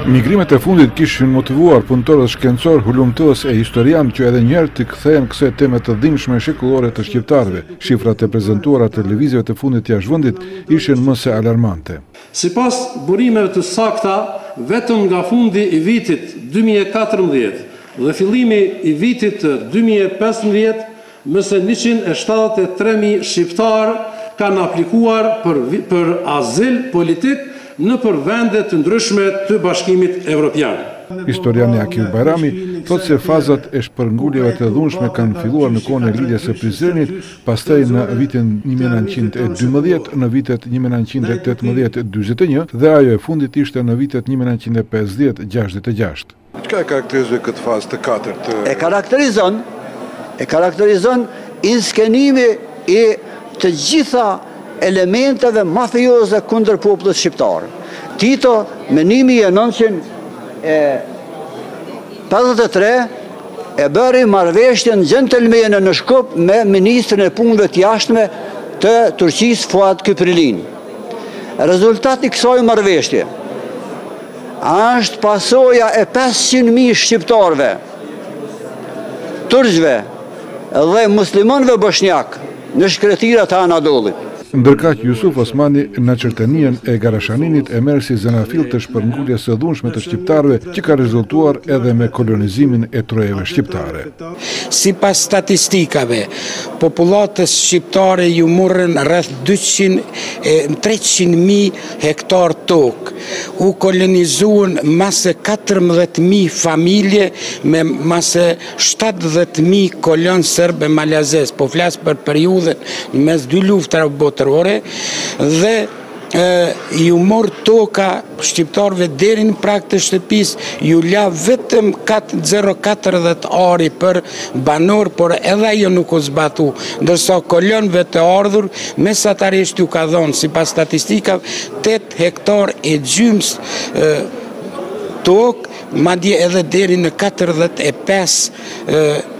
Migrimet e fundit kishin motivuar punëtorët shkencor, hulumtues e historian që edhe njëherë të kthehen kësaj teme të dhimbshme shekullore të shqiptarëve. Shifrat e prezantuara të televizave të fundit jashtvendit ishin më se alarmante. Sipas burimeve të sakta, vetëm nga fundi i vitit 2014 dhe fillimi i vitit 2015, më se 173.000 shqiptarë kanë aplikuar për azil politik në vende të ndryshme të Bashkimit Evropian. Historiani Akil Bajrami thot se fazat e shpërnguljeve të dhunshme kanë filluar në kohën e lidhjes së Prizrenit, pastaj në vitin 1912, në vitet 1918-41 dhe ajo e fundit ishte në vitet 1950-66. Çka e karakterizoi këtë fazë të katërt? E karakterizon inskenimi i të gjitha elementeve mafioze kundër popullit shqiptar. Tito, me 1953, e bëri marrëveshjen gjentelmene në Shkup me ministrin e punëve të jashtme të Turqisë Fuat Kyprilin. Rezultati i kësaj marrëveshje është pasoja e 500.000 shqiptarëve, turqve dhe muslimanëve bosnjak në shkretirat e Anadollit. Ndërkaq Jusuf Osmani në qërtënien e Garashaninit e merr si zënafil të shpërnguljes së dhunshme të shqiptarëve që ka rezultuar edhe me kolonizimin e trojeve shqiptare. Sipas statistikave, popullatës shqiptare ju morën rreth 300.000 hektar tokë. U kolonizuan mase 14.000 familje me mase 70.000 kolon serbe malazes. Po flas për periudhën mes dy luftave botërore dhe ju mor toka shqiptarëve deri në prag të shtëpisë, ju la vetëm 040 ari për banor, por edhe ajo nuk u zbatu, ndërsa kolonëve të ardhur mesatarisht ju ka dhënë sipas statistikave 8 hektar e gjymës tokë, madje edhe deri në 45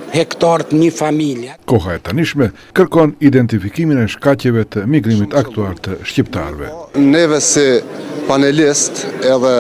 hektar të një familje. Koha e tanishme kërkon identifikimin e shkaqeve të migrimit aktuar të shqiptarëve. Neve si panelist edhe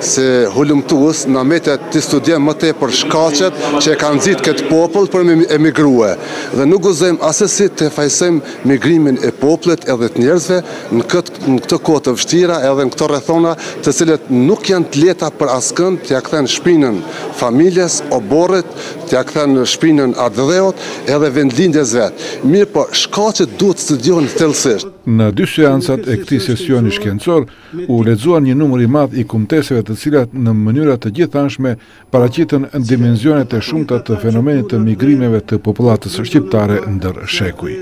si hulumtues na metet të studiojmë më tepër shkaqet që e kanë nxit këtë popull për me emigrue. Dhe nuk gëzojmë asesi të fajsojmë migrimin e popullit edhe të njerëzve në këtë kohë të vështira edhe në këto rrethona të cilët nuk janë të lehta për askënd, t'ia kthen shpinën familjes, oborrit, t'ia kthen shpinën ardhëdheut edhe vendlindjes vet. Mirë, po shkaqet duhet studiohen thellësisht. Në dy seancat e këtij sesioni shkencor u lexuan një numër i madh i kumtesave të cilat në mënyra të gjithanshme paraqiten dimensionet e shumta të fenomenit të migrimeve të popullatës shqiptare ndër shekuj.